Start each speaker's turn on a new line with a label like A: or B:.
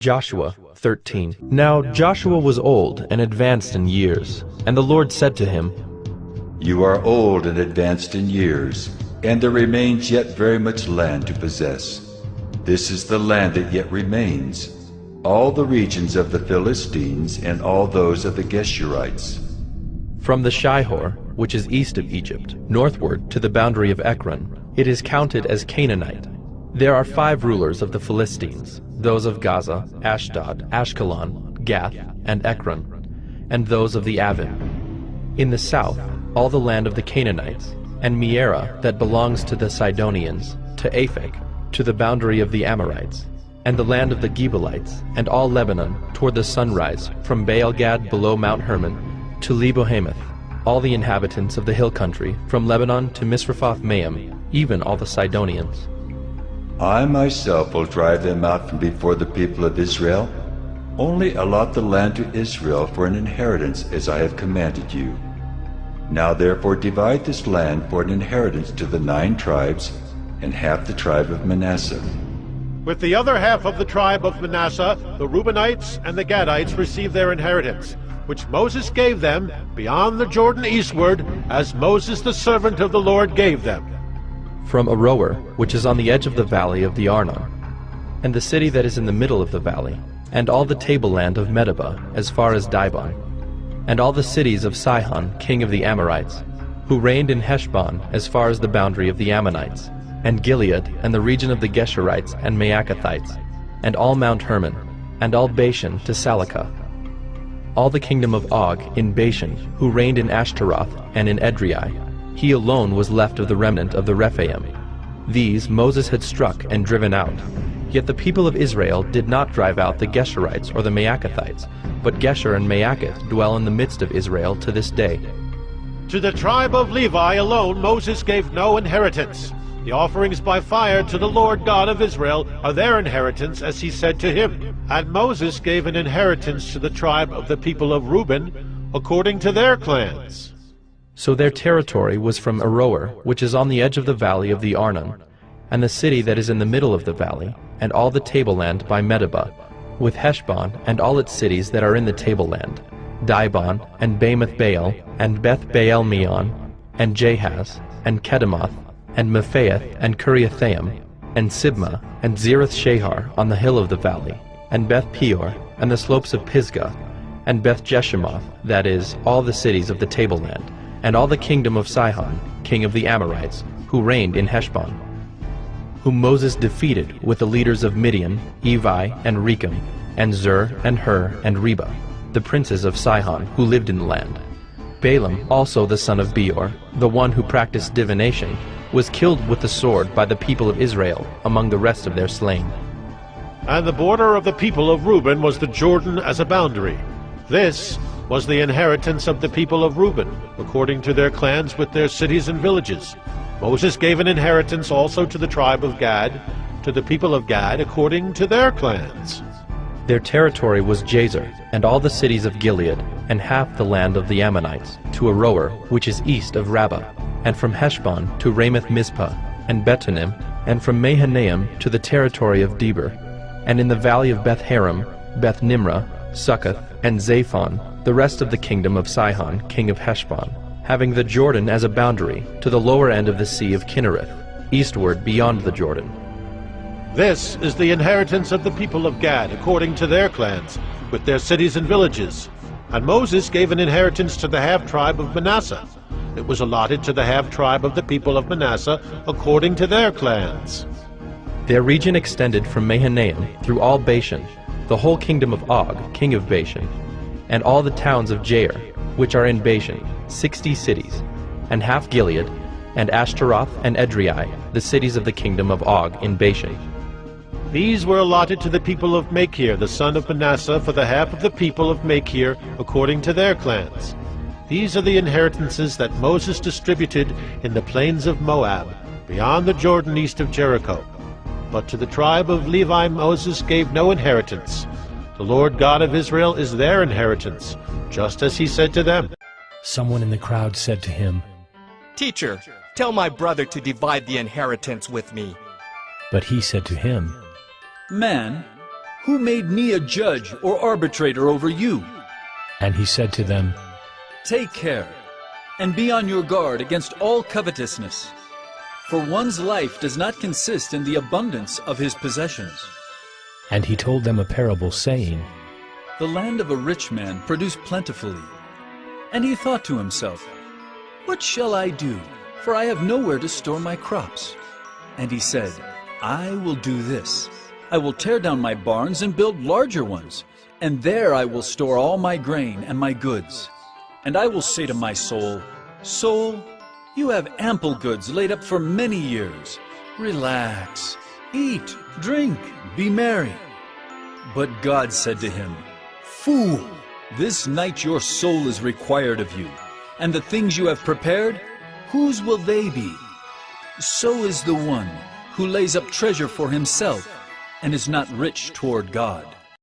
A: Joshua 13. Now Joshua was old and advanced in years, and the Lord said to him,
B: You are old and advanced in years, and there remains yet very much land to possess. This is the land that yet remains, all the regions of the Philistines and all those of the Geshurites.
A: From the Shihor, which is east of Egypt, northward to the boundary of Ekron, it is counted as Canaanite. There are 5 rulers of the Philistines, those of Gaza, Ashdod, Ashkelon, Gath, and Ekron, and those of the Avim. In the south, all the land of the Canaanites, and Mearah that belongs to the Sidonians, to Aphek, to the boundary of the Amorites, and the land of the Gebalites, and all Lebanon, toward the sunrise, from Baal-gad below Mount Hermon, to Lebo-hamath, all the inhabitants of the hill country, from Lebanon to Misrephoth-maim, even all the Sidonians.
B: I myself will drive them out from before the people of Israel. Only allot the land to Israel for an inheritance as I have commanded you. Now therefore divide this land for an inheritance to the 9 tribes and half the tribe of Manasseh.
C: With the other half of the tribe of Manasseh, the Reubenites and the Gadites receive their inheritance, which Moses gave them beyond the Jordan eastward, as Moses the servant of the Lord gave them.
A: From Aroer, which is on the edge of the valley of the Arnon, and the city that is in the middle of the valley, and all the tableland of Medeba as far as Dibon, and all the cities of Sihon king of the Amorites, who reigned in Heshbon as far as the boundary of the Ammonites, and Gilead, and the region of the Geshurites and Maacathites, and all Mount Hermon, and all Bashan to Salakah, all the kingdom of Og in Bashan, who reigned in Ashtaroth and in Edrei. He alone was left of the remnant of the Rephaim. These Moses had struck and driven out. Yet the people of Israel did not drive out the Geshurites or the Maacathites, but Geshur and Maacath dwell in the midst of Israel to this day.
C: To the tribe of Levi alone Moses gave no inheritance. The offerings by fire to the Lord God of Israel are their inheritance, as he said to him. And Moses gave an inheritance to the tribe of the people of Reuben, according to their clans.
A: So their territory was from Aroer, which is on the edge of the valley of the Arnon, and the city that is in the middle of the valley, and all the tableland by Medeba, with Heshbon and all its cities that are in the tableland, Dibon, and Bamoth Baal, and Beth Baal Meon, and Jahaz, and Kedemoth, and Mephaath, and Kiriathaim, and Sibmah, and Zereth Shahar on the hill of the valley, and Beth Peor, and the slopes of Pisgah, and Beth Jeshimoth, that is, all the cities of the tableland, and all the kingdom of Sihon, king of the Amorites, who reigned in Heshbon, whom Moses defeated with the leaders of Midian, Evi, and Rechem, and Zur, and Hur, and Reba, the princes of Sihon, who lived in the land. Balaam, also the son of Beor, the one who practiced divination, was killed with the sword by the people of Israel among the rest of their slain.
C: And the border of the people of Reuben was the Jordan as a boundary. This was the inheritance of the people of Reuben, according to their clans with their cities and villages. Moses gave an inheritance also to the tribe of Gad, to the people of Gad, according to their clans.
A: Their territory was Jazer, and all the cities of Gilead, and half the land of the Ammonites, to Aroer, which is east of Rabbah, and from Heshbon to Ramoth-Mizpah, and Betonim, and from Mahanaim to the territory of Debir, and in the valley of Beth-haram, Beth-nimrah, Succoth, and Zaphon, the rest of the kingdom of Sihon, king of Heshbon, having the Jordan as a boundary to the lower end of the sea of Kinnereth, eastward beyond the Jordan.
C: This is the inheritance of the people of Gad, according to their clans, with their cities and villages. And Moses gave an inheritance to the half-tribe of Manasseh. It was allotted to the half-tribe of the people of Manasseh, according to their clans.
A: Their region extended from Mahanaim through all Bashan, the whole kingdom of Og, king of Bashan, and all the towns of Jair, which are in Bashan, 60 cities, and half Gilead, and Ashtaroth and Edrei, the cities of the kingdom of Og in Bashan.
C: These were allotted to the people of Machir, the son of Manasseh, for the half of the people of Machir, according to their clans. These are the inheritances that Moses distributed in the plains of Moab, beyond the Jordan east of Jericho. But to the tribe of Levi Moses gave no inheritance. The Lord God of Israel is their inheritance, just as he said to them.
D: Someone in the crowd said to him,
E: Teacher, tell my brother to divide the inheritance with me.
D: But he said to him,
F: Man, Who made me a judge or arbitrator over you?
D: And he said to them,
F: Take care, and be on your guard against all covetousness. For one's life does not consist in the abundance of his possessions.
D: And he told them a parable, saying,
F: The land of a rich man produced plentifully. And he thought to himself, What shall I do? For I have nowhere to store my crops. And he said, I will do this. I will tear down my barns and build larger ones, and there I will store all my grain and my goods. And I will say to my soul, Soul, you have ample goods laid up for many years. Relax, eat, drink, be merry. But God said to him, Fool, this night your soul is required of you, and the things you have prepared, whose will they be? So is the one who lays up treasure for himself and is not rich toward God.